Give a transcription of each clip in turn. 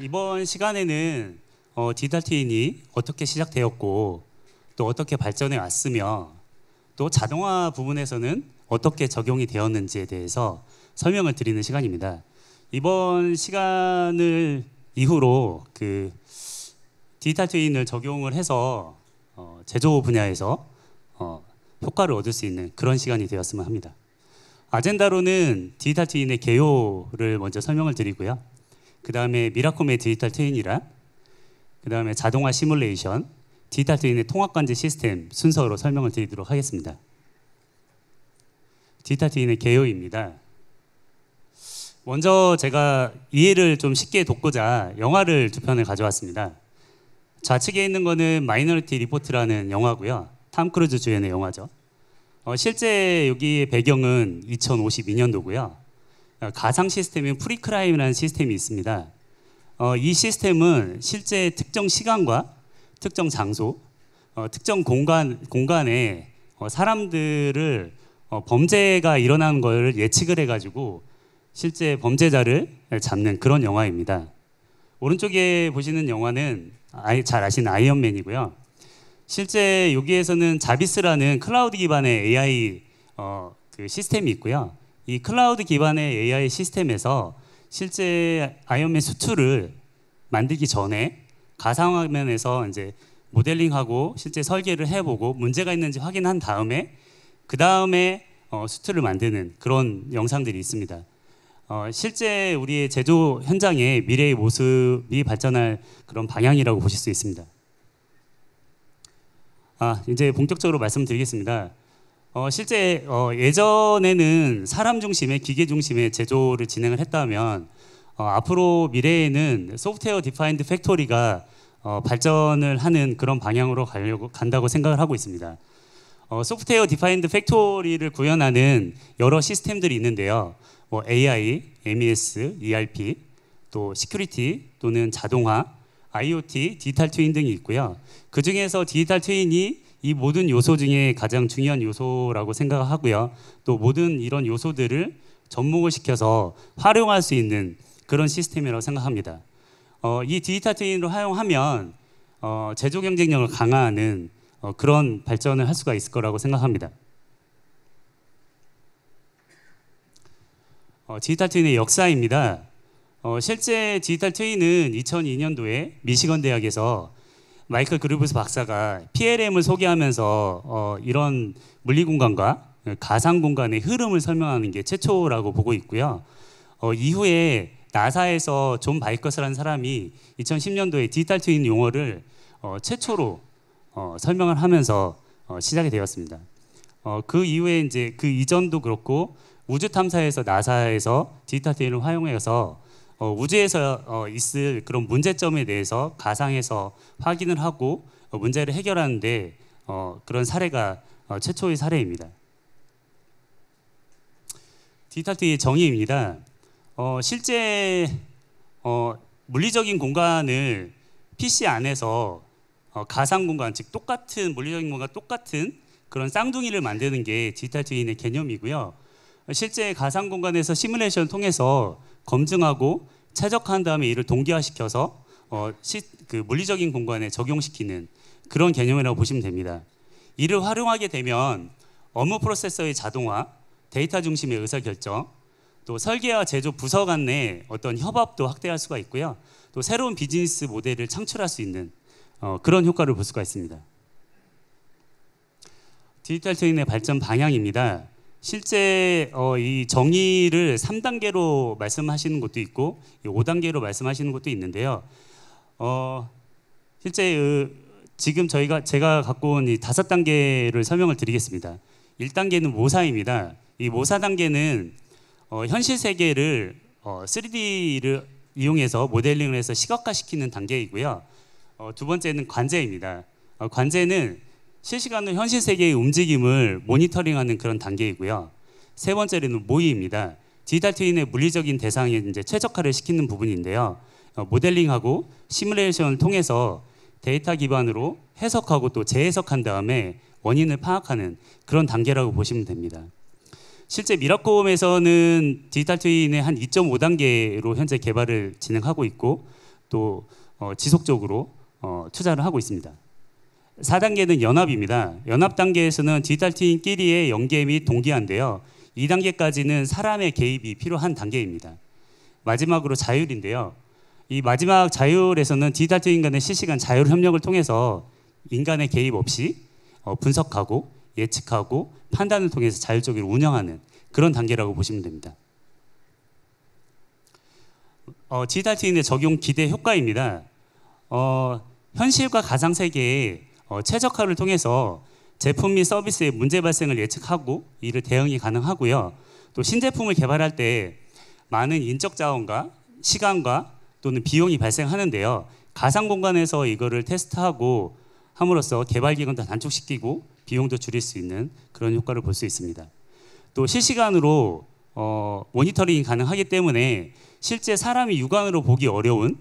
이번 시간에는 디지털 트윈이 어떻게 시작되었고 또 어떻게 발전해 왔으며 또 자동화 부분에서는 어떻게 적용이 되었는지에 대해서 설명을 드리는 시간입니다. 이번 시간을 이후로 그 디지털 트윈을 적용을 해서 제조 분야에서 효과를 얻을 수 있는 그런 시간이 되었으면 합니다. 아젠다로는 디지털 트윈의 개요를 먼저 설명을 드리고요. 그 다음에 미라콤의 디지털 트윈이랑 그 다음에 자동화 시뮬레이션, 디지털 트윈의 통합관제 시스템 순서로 설명을 드리도록 하겠습니다. 디지털 트윈의 개요입니다. 먼저 제가 이해를 좀 쉽게 돕고자 영화를 두 편을 가져왔습니다. 좌측에 있는 거는 마이너리티 리포트라는 영화고요. 탐 크루즈 주연의 영화죠. 실제 여기의 배경은 2052년도고요. 가상 시스템인 프리크라임이라는 시스템이 있습니다. 이 시스템은 실제 특정 시간과 특정 장소, 특정 공간에 사람들을 범죄가 일어나는 걸 예측을 해가지고 실제 범죄자를 잡는 그런 영화입니다. 오른쪽에 보시는 영화는 잘 아시는 아이언맨이고요. 실제 여기에서는 자비스라는 클라우드 기반의 AI 그 시스템이 있고요. 이 클라우드 기반의 AI 시스템에서 실제 아이언맨 수트를 만들기 전에 가상화면에서 이제 모델링하고 실제 설계를 해보고 문제가 있는지 확인한 다음에 그 다음에 수트를 만드는 그런 영상들이 있습니다. 실제 우리의 제조 현장의 미래의 모습이 발전할 그런 방향이라고 보실 수 있습니다. 이제 본격적으로 말씀드리겠습니다. 실제 예전에는 사람 중심의 기계 중심의 제조를 진행을 했다면 앞으로 미래에는 소프트웨어 디파인드 팩토리가 발전을 하는 그런 방향으로 간다고 생각을 하고 있습니다. 소프트웨어 디파인드 팩토리를 구현하는 여러 시스템들이 있는데요. 뭐 AI, MES, ERP, 또 시큐리티 또는 자동화, IoT, 디지털 트윈 등이 있고요. 그 중에서 디지털 트윈이 이 모든 요소 중에 가장 중요한 요소라고 생각하고요. 또 모든 이런 요소들을 접목을 시켜서 활용할 수 있는 그런 시스템이라고 생각합니다. 이 디지털 트윈을 활용하면 제조 경쟁력을 강화하는 그런 발전을 할 수가 있을 거라고 생각합니다. 디지털 트윈의 역사입니다. 실제 디지털 트윈은 2002년도에 미시건 대학에서 마이클 그루브스 박사가 PLM을 소개하면서 이런 물리공간과 가상공간의 흐름을 설명하는 게 최초라고 보고 있고요. 이후에 나사에서 존 바이커스라는 사람이 2010년도에 디지털 트윈 용어를 최초로 설명을 하면서 시작이 되었습니다. 그 이후에 이제 그 이전도 그렇고 우주 탐사에서 나사에서 디지털 트윈을 활용해서 우주에서 있을 그런 문제점에 대해서 가상에서 확인을 하고 문제를 해결하는데 그런 사례가 최초의 사례입니다. 디지털 트윈의 정의입니다. 실제 물리적인 공간을 PC 안에서 가상 공간, 즉 똑같은 물리적인 공간과 똑같은 그런 쌍둥이를 만드는 게 디지털 트윈의 개념이고요. 실제 가상 공간에서 시뮬레이션을 통해서 검증하고 최적화한 다음에 이를 동기화시켜서 그 물리적인 공간에 적용시키는 그런 개념이라고 보시면 됩니다. 이를 활용하게 되면 업무 프로세서의 자동화, 데이터 중심의 의사결정, 또 설계와 제조 부서 간의 어떤 협업도 확대할 수가 있고요. 또 새로운 비즈니스 모델을 창출할 수 있는 그런 효과를 볼 수가 있습니다. 디지털 트윈의 발전 방향입니다. 실제 이 정의를 3단계로 말씀하시는 것도 있고 5단계로 말씀하시는 것도 있는데요. 실제 지금 제가 갖고 온 이 5단계를 설명을 드리겠습니다. 1단계는 모사입니다. 이 모사 단계는 현실 세계를 3D를 이용해서 모델링을 해서 시각화시키는 단계이고요. 두 번째는 관제입니다. 관제는 실시간으로 현실 세계의 움직임을 모니터링하는 그런 단계이고요. 세 번째는 모의입니다. 디지털 트윈의 물리적인 대상에 이제 최적화를 시키는 부분인데요. 모델링하고 시뮬레이션을 통해서 데이터 기반으로 해석하고 또 재해석한 다음에 원인을 파악하는 그런 단계라고 보시면 됩니다. 실제 미라콤에서는 디지털 트윈의 한 2.5단계로 현재 개발을 진행하고 있고 또 지속적으로 투자를 하고 있습니다. 4단계는 연합입니다. 연합 단계에서는 디지털 트윈끼리의 연계 및 동기화인데요. 2단계까지는 사람의 개입이 필요한 단계입니다. 마지막으로 자율인데요. 이 마지막 자율에서는 디지털 트윈 간의 실시간 자율 협력을 통해서 인간의 개입 없이 분석하고 예측하고 판단을 통해서 자율적으로 운영하는 그런 단계라고 보시면 됩니다. 디지털 트윈의 적용 기대 효과입니다. 현실과 가상세계의 최적화를 통해서 제품 및 서비스의 문제 발생을 예측하고 이를 대응이 가능하고요. 또 신제품을 개발할 때 많은 인적 자원과 시간과 또는 비용이 발생하는데요. 가상 공간에서 이거를 테스트하고 함으로써 개발 기간도 단축시키고 비용도 줄일 수 있는 그런 효과를 볼 수 있습니다. 또 실시간으로 모니터링이 가능하기 때문에 실제 사람이 육안으로 보기 어려운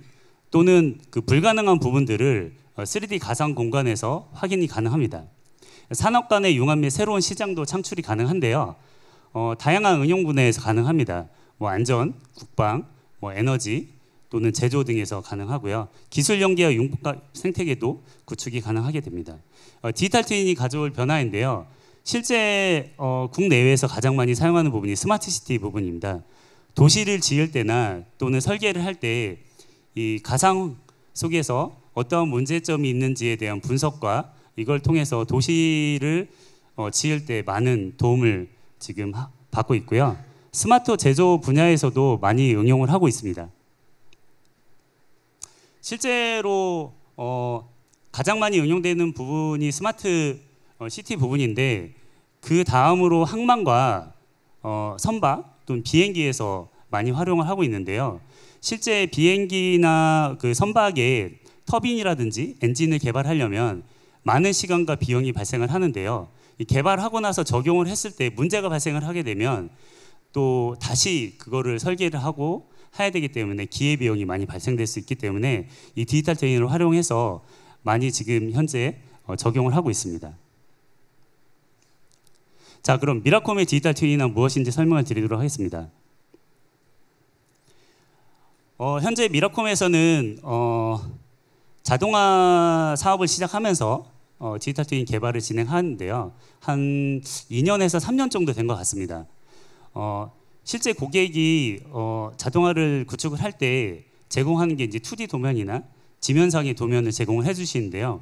또는 그 불가능한 부분들을 3D 가상 공간에서 확인이 가능합니다. 산업 간의 융합 및 새로운 시장도 창출이 가능한데요. 다양한 응용 분야에서 가능합니다. 안전, 국방, 에너지 또는 제조 등에서 가능하고요. 기술 연계와 융합 생태계도 구축이 가능하게 됩니다. 디지털 트윈이 가져올 변화인데요. 실제 국내외에서 가장 많이 사용하는 부분이 스마트 시티 부분입니다. 도시를 지을 때나 또는 설계를 할 때 이 가상 속에서 어떠한 문제점이 있는지에 대한 분석과 이걸 통해서 도시를 지을 때 많은 도움을 지금 받고 있고요. 스마트 제조 분야에서도 많이 응용을 하고 있습니다. 실제로 가장 많이 응용되는 부분이 스마트 시티 부분인데 그 다음으로 항만과 선박 또는 비행기에서 많이 활용을 하고 있는데요. 실제 비행기나 그 선박에 터빈이라든지 엔진을 개발하려면 많은 시간과 비용이 발생을 하는데요. 이 개발하고 나서 적용을 했을 때 문제가 발생을 하게 되면 또 다시 그거를 설계를 하고 해야 되기 때문에 기회비용이 많이 발생될 수 있기 때문에 이 디지털 트윈을 활용해서 많이 지금 현재 적용을 하고 있습니다. 자, 그럼 미라콤의 디지털 트윈은 무엇인지 설명을 드리도록 하겠습니다. 현재 미라콤에서는 자동화 사업을 시작하면서 디지털 트윈 개발을 진행하는데요. 한 2년에서 3년 정도 된 것 같습니다. 실제 고객이 자동화를 구축을 할 때 제공하는 게 이제 2D 도면이나 지면상의 도면을 제공을 해주시는데요.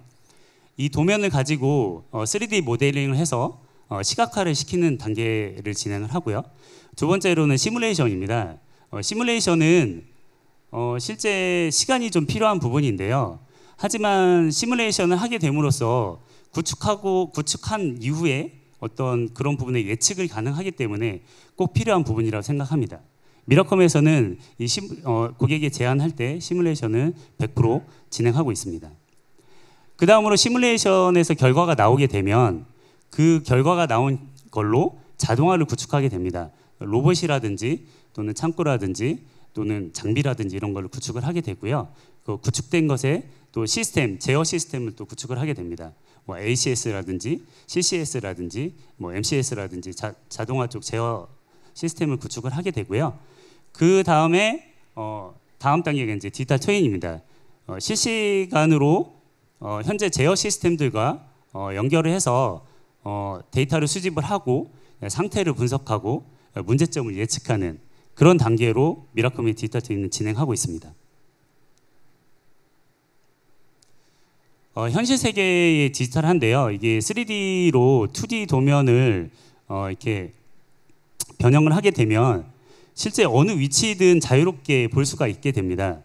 이 도면을 가지고 3D 모델링을 해서 시각화를 시키는 단계를 진행을 하고요. 두 번째로는 시뮬레이션입니다. 시뮬레이션은 실제 시간이 좀 필요한 부분인데요. 하지만 시뮬레이션을 하게 됨으로써 구축한 이후에 어떤 그런 부분의 예측을 가능하기 때문에 꼭 필요한 부분이라고 생각합니다. 미라콤에서는 고객이 제안할 때 시뮬레이션을 100% 진행하고 있습니다. 그 다음으로 시뮬레이션에서 결과가 나오게 되면 그 결과가 나온 걸로 자동화를 구축하게 됩니다. 로봇이라든지 또는 창고라든지 또는 장비라든지 이런 걸 구축을 하게 되고요. 그 구축된 것에 또 시스템, 제어 시스템을 또 구축을 하게 됩니다. ACS라든지 CCS라든지 MCS라든지 자동화 쪽 제어 시스템을 구축을 하게 되고요. 그 다음에 다음 단계가 이제 디지털 트윈입니다. 실시간으로 현재 제어 시스템들과 연결을 해서 데이터를 수집을 하고 상태를 분석하고 문제점을 예측하는 그런 단계로 미라콤의 디지털 트윈을 진행하고 있습니다. 현실 세계의 디지털한데요. 이게 3D로 2D 도면을 이렇게 변형을 하게 되면 실제 어느 위치든 자유롭게 볼 수가 있게 됩니다.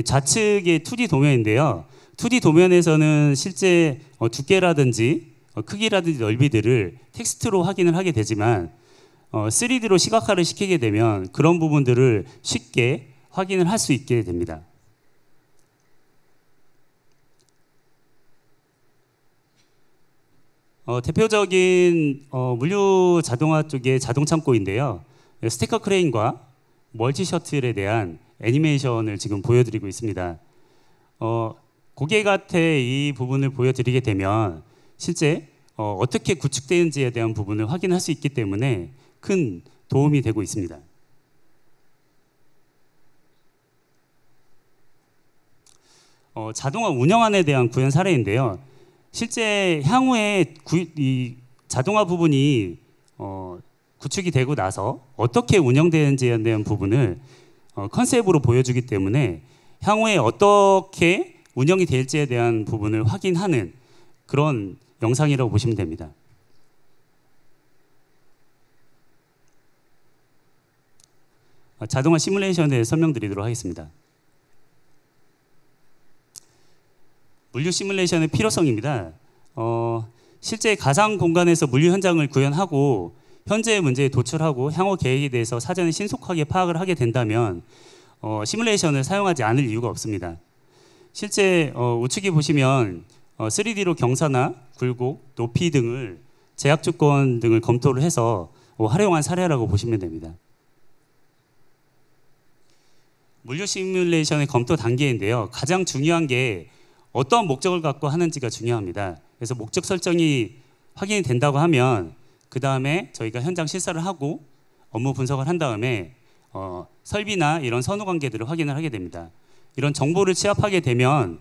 좌측의 2D 도면인데요. 2D 도면에서는 실제 두께라든지 크기라든지 넓이들을 텍스트로 확인을 하게 되지만 3D로 시각화를 시키게 되면 그런 부분들을 쉽게 확인을 할 수 있게 됩니다. 대표적인 물류 자동화 쪽의 자동 창고인데요. 스티커 크레인과 멀티 셔틀에 대한 애니메이션을 지금 보여드리고 있습니다. 고객한테 이 부분을 보여드리게 되면 실제 어떻게 구축되는지에 대한 부분을 확인할 수 있기 때문에 큰 도움이 되고 있습니다. 자동화 운영안에 대한 구현 사례인데요. 실제 향후에 이 자동화 부분이 구축이 되고 나서 어떻게 운영되는지에 대한 부분을 컨셉으로 보여주기 때문에 향후에 어떻게 운영이 될지에 대한 부분을 확인하는 그런 영상이라고 보시면 됩니다. 자동화 시뮬레이션에 대해 설명드리도록 하겠습니다. 물류 시뮬레이션의 필요성입니다. 실제 가상 공간에서 물류 현장을 구현하고 현재의 문제에 도출하고 향후 계획에 대해서 사전에 신속하게 파악을 하게 된다면 시뮬레이션을 사용하지 않을 이유가 없습니다. 실제 우측에 보시면 3D로 경사나 굴곡, 높이 등을 제약 조건 등을 검토를 해서 활용한 사례라고 보시면 됩니다. 물류 시뮬레이션의 검토 단계인데요. 가장 중요한 게 어떤 목적을 갖고 하는지가 중요합니다. 그래서 목적 설정이 확인이 된다고 하면 그 다음에 저희가 현장 실사를 하고 업무 분석을 한 다음에 설비나 이런 선후 관계들을 확인을 하게 됩니다. 이런 정보를 취합하게 되면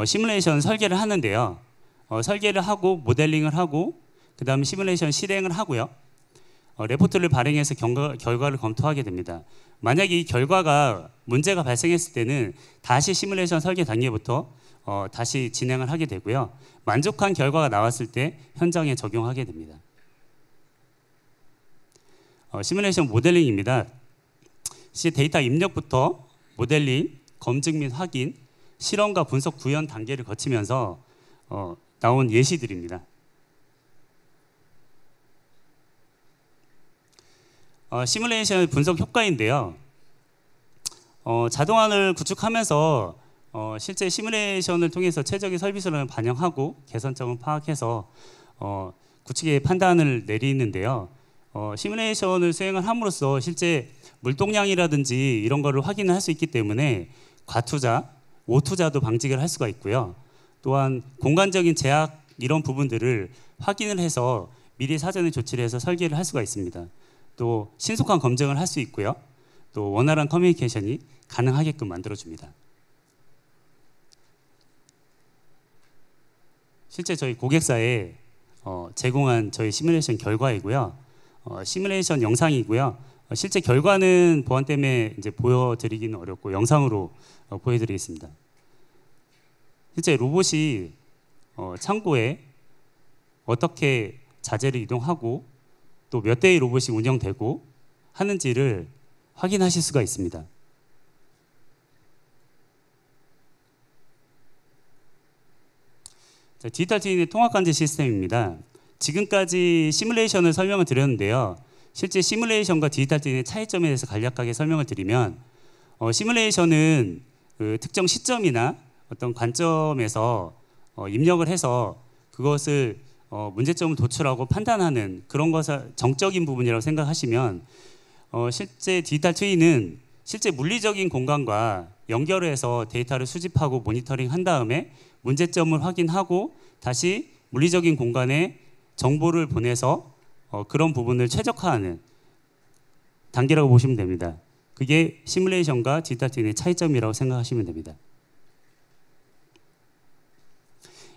시뮬레이션 설계를 하는데요. 설계를 하고 모델링을 하고 그 다음에 시뮬레이션 실행을 하고요. 레포트를 발행해서 결과를 검토하게 됩니다. 만약에 이 결과가 문제가 발생했을 때는 다시 시뮬레이션 설계 단계부터 다시 진행을 하게 되고요. 만족한 결과가 나왔을 때 현장에 적용하게 됩니다. 시뮬레이션 모델링입니다. 데이터 입력부터 모델링, 검증 및 확인, 실험과 분석 구현 단계를 거치면서 나온 예시들입니다. 시뮬레이션 분석 효과인데요. 자동화를 구축하면서 실제 시뮬레이션을 통해서 최적의 설비수를 반영하고 개선점을 파악해서 구축의 판단을 내리는데요. 시뮬레이션을 수행을 함으로써 실제 물동량이라든지 이런 거를 확인을 할 수 있기 때문에 과투자, 오투자도 방지를 할 수가 있고요. 또한 공간적인 제약 이런 부분들을 확인을 해서 미리 사전에 조치를 해서 설계를 할 수가 있습니다. 또 신속한 검증을 할 수 있고요. 또 원활한 커뮤니케이션이 가능하게끔 만들어줍니다. 실제 저희 고객사에 제공한 저희 시뮬레이션 결과이고요. 시뮬레이션 영상이고요. 실제 결과는 보안 때문에 이제 보여드리기는 어렵고 영상으로 보여드리겠습니다. 실제 로봇이 창고에 어떻게 자재를 이동하고 또 몇 대의 로봇이 운영되고 하는지를 확인하실 수가 있습니다. 디지털 트윈의 통합관제 시스템입니다. 지금까지 시뮬레이션을 설명을 드렸는데요. 실제 시뮬레이션과 디지털 트윈의 차이점에 대해서 간략하게 설명을 드리면 시뮬레이션은 그 특정 시점이나 어떤 관점에서 입력을 해서 그것을 문제점을 도출하고 판단하는 그런 것을 정적인 부분이라고 생각하시면 실제 디지털 트윈은 실제 물리적인 공간과 연결해서 데이터를 수집하고 모니터링 한 다음에 문제점을 확인하고 다시 물리적인 공간에 정보를 보내서 그런 부분을 최적화하는 단계라고 보시면 됩니다. 그게 시뮬레이션과 디지털 트윈의 차이점이라고 생각하시면 됩니다.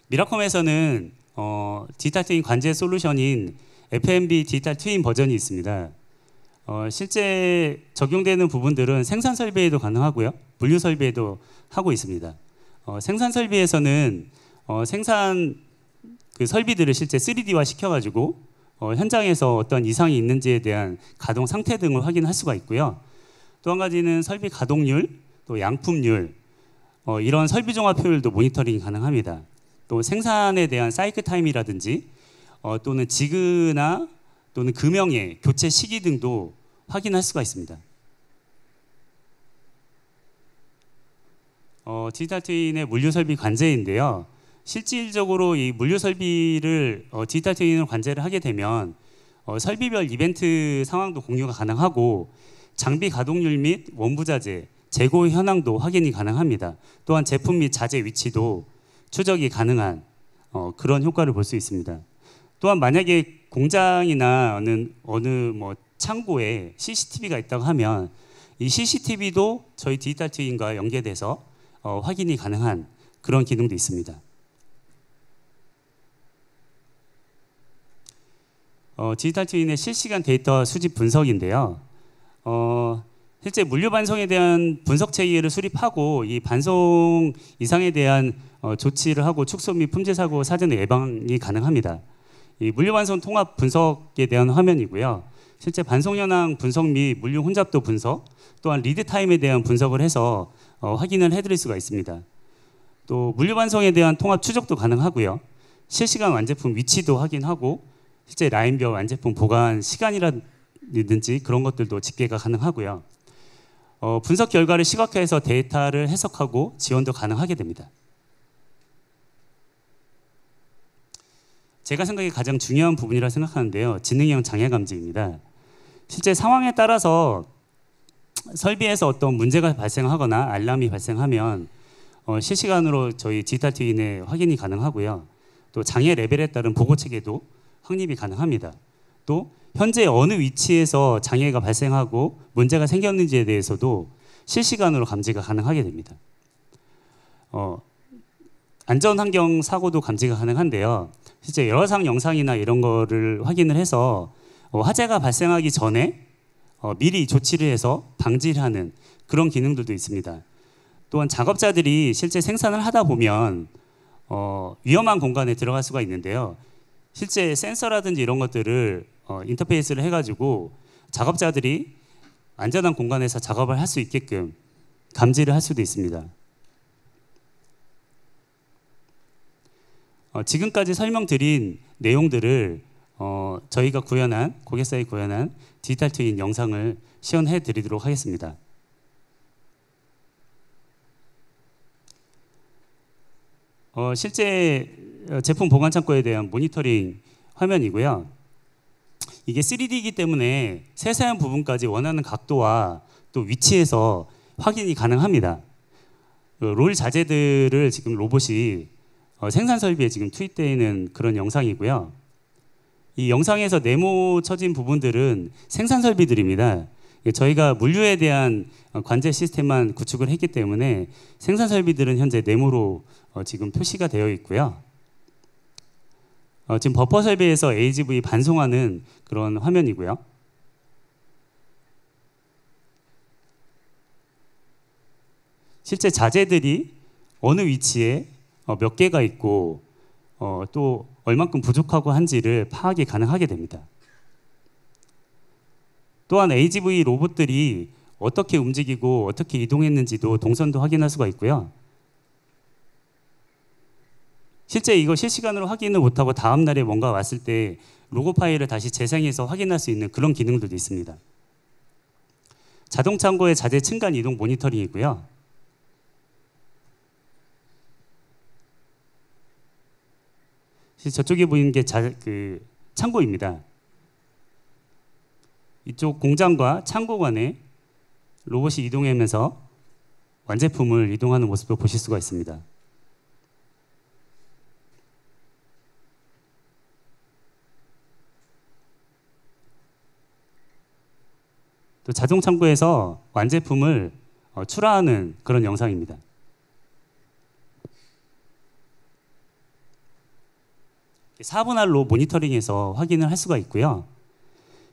미라컴에서는 디지털 트윈 관제 솔루션인 FMB 디지털 트윈 버전이 있습니다. 실제 적용되는 부분들은 생산 설비에도 가능하고요. 분류 설비에도 하고 있습니다. 생산 설비에서는 생산 그 설비들을 실제 3D화 시켜가지고 현장에서 어떤 이상이 있는지에 대한 가동 상태 등을 확인할 수가 있고요. 또 한 가지는 설비 가동률, 또 양품률, 이런 설비 종합 효율도 모니터링이 가능합니다. 또 생산에 대한 사이클 타임이라든지 또는 지그나 또는 금형의 교체 시기 등도 확인할 수가 있습니다. 디지털 트윈의 물류 설비 관제인데요. 실질적으로 이 물류 설비를 디지털 트윈으로 관제를 하게 되면 설비별 이벤트 상황도 공유가 가능하고 장비 가동률 및 원부자재, 재고 현황도 확인이 가능합니다. 또한 제품 및 자재 위치도 추적이 가능한 그런 효과를 볼 수 있습니다. 또한 만약에 공장이나 어느 뭐 창고에 CCTV가 있다고 하면 이 CCTV도 저희 디지털 트윈과 연계돼서 확인이 가능한 그런 기능도 있습니다. 디지털 트윈의 실시간 데이터 수집 분석인데요. 실제 물류 반송에 대한 분석 체계를 수립하고 이 반송 이상에 대한 조치를 하고 축소 및 품질 사고 사전 예방이 가능합니다. 이 물류 반송 통합 분석에 대한 화면이고요. 실제 반송 현황 분석 및 물류 혼잡도 분석, 또한 리드 타임에 대한 분석을 해서 확인을 해드릴 수가 있습니다. 또 물류 반송에 대한 통합 추적도 가능하고요. 실시간 완제품 위치도 확인하고 실제 라인별 완제품 보관 시간이라든지 그런 것들도 집계가 가능하고요. 분석 결과를 시각화해서 데이터를 해석하고 지원도 가능하게 됩니다. 제가 생각에 가장 중요한 부분이라 생각하는데요. 지능형 장애 감지입니다. 실제 상황에 따라서 설비에서 어떤 문제가 발생하거나 알람이 발생하면 실시간으로 저희 디지털 트윈에 확인이 가능하고요. 또 장애 레벨에 따른 보고 체계도 확립이 가능합니다. 또 현재 어느 위치에서 장애가 발생하고 문제가 생겼는지에 대해서도 실시간으로 감지가 가능하게 됩니다. 안전환경 사고도 감지가 가능한데요. 실제 열화상 영상이나 이런 거를 확인을 해서 화재가 발생하기 전에 미리 조치를 해서 방지를 하는 그런 기능들도 있습니다. 또한 작업자들이 실제 생산을 하다 보면 위험한 공간에 들어갈 수가 있는데요. 실제 센서라든지 이런 것들을 인터페이스를 해가지고 작업자들이 안전한 공간에서 작업을 할 수 있게끔 감지를 할 수도 있습니다. 지금까지 설명드린 내용들을 저희가 구현한, 고객사에 구현한 디지털 트윈 영상을 시연해 드리도록 하겠습니다. 실제 제품 보관 창고에 대한 모니터링 화면이고요. 이게 3D이기 때문에 세세한 부분까지 원하는 각도와 또 위치에서 확인이 가능합니다. 롤 자재들을 지금 로봇이 생산 설비에 지금 투입되어 있는 그런 영상이고요. 이 영상에서 네모 쳐진 부분들은 생산 설비들입니다. 저희가 물류에 대한 관제 시스템만 구축을 했기 때문에 생산 설비들은 현재 네모로 지금 표시가 되어 있고요. 지금 버퍼 설비에서 AGV 반송하는 그런 화면이고요. 실제 자재들이 어느 위치에 몇 개가 있고 또 얼만큼 부족하고 한지를 파악이 가능하게 됩니다. 또한 AGV 로봇들이 어떻게 움직이고 어떻게 이동했는지도 동선도 확인할 수가 있고요. 실제 이거 실시간으로 확인을 못하고 다음 날에 뭔가 왔을 때 로고 파일을 다시 재생해서 확인할 수 있는 그런 기능들도 있습니다. 자동 창고의 자재 층간 이동 모니터링이고요. 저쪽에 보이는 게 창고입니다. 이쪽 공장과 창고 간에 로봇이 이동하면서 완제품을 이동하는 모습을 보실 수가 있습니다. 또 자동 창고에서 완제품을 출하하는 그런 영상입니다. 사분할로 모니터링해서 확인을 할 수가 있고요.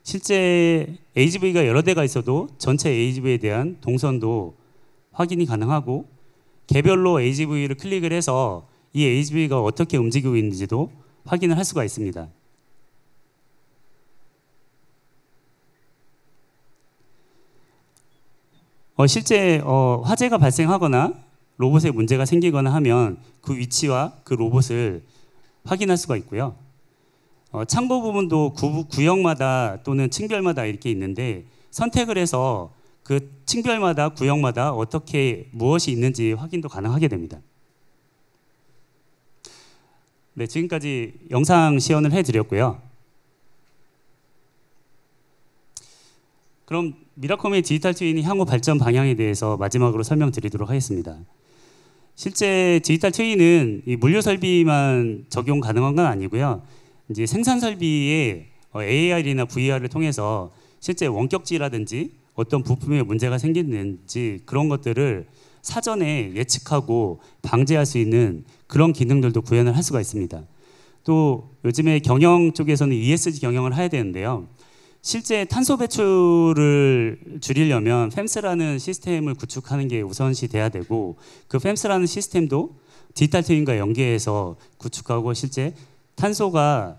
실제 AGV가 여러 대가 있어도 전체 AGV에 대한 동선도 확인이 가능하고 개별로 AGV를 클릭을 해서 이 AGV가 어떻게 움직이고 있는지도 확인을 할 수가 있습니다. 실제 화재가 발생하거나 로봇에 문제가 생기거나 하면 그 위치와 그 로봇을 확인할 수가 있고요. 창고 부분도 구역마다 또는 층별마다 이렇게 있는데 선택을 해서 그 층별마다 구역마다 어떻게 무엇이 있는지 확인도 가능하게 됩니다. 네, 지금까지 영상 시연을 해드렸고요. 그럼 미라콤의 디지털 트윈의 향후 발전 방향에 대해서 마지막으로 설명드리도록 하겠습니다. 실제 디지털 트윈은 이 물류 설비만 적용 가능한 건 아니고요. 이제 생산 설비에 AR이나 VR을 통해서 실제 원격지라든지 어떤 부품에 문제가 생기는지 그런 것들을 사전에 예측하고 방지할 수 있는 그런 기능들도 구현을 할 수가 있습니다. 또 요즘에 경영 쪽에서는 ESG 경영을 해야 되는데요. 실제 탄소 배출을 줄이려면 FEMS라는 시스템을 구축하는 게 우선시 돼야 되고, 그 FEMS라는 시스템도 디지털 트윈과 연계해서 구축하고 실제 탄소가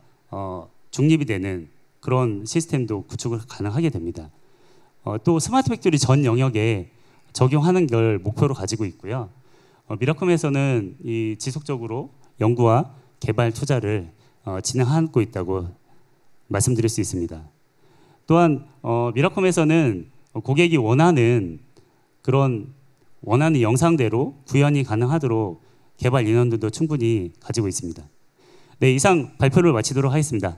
중립이 되는 그런 시스템도 구축을 가능하게 됩니다. 또 스마트 팩토리 전 영역에 적용하는 걸 목표로 가지고 있고요. 미라콤에서는 이 지속적으로 연구와 개발 투자를 진행하고 있다고 말씀드릴 수 있습니다. 또한 미라콤에서는 고객이 원하는 영상대로 구현이 가능하도록 개발 인원들도 충분히 가지고 있습니다. 네, 이상 발표를 마치도록 하겠습니다.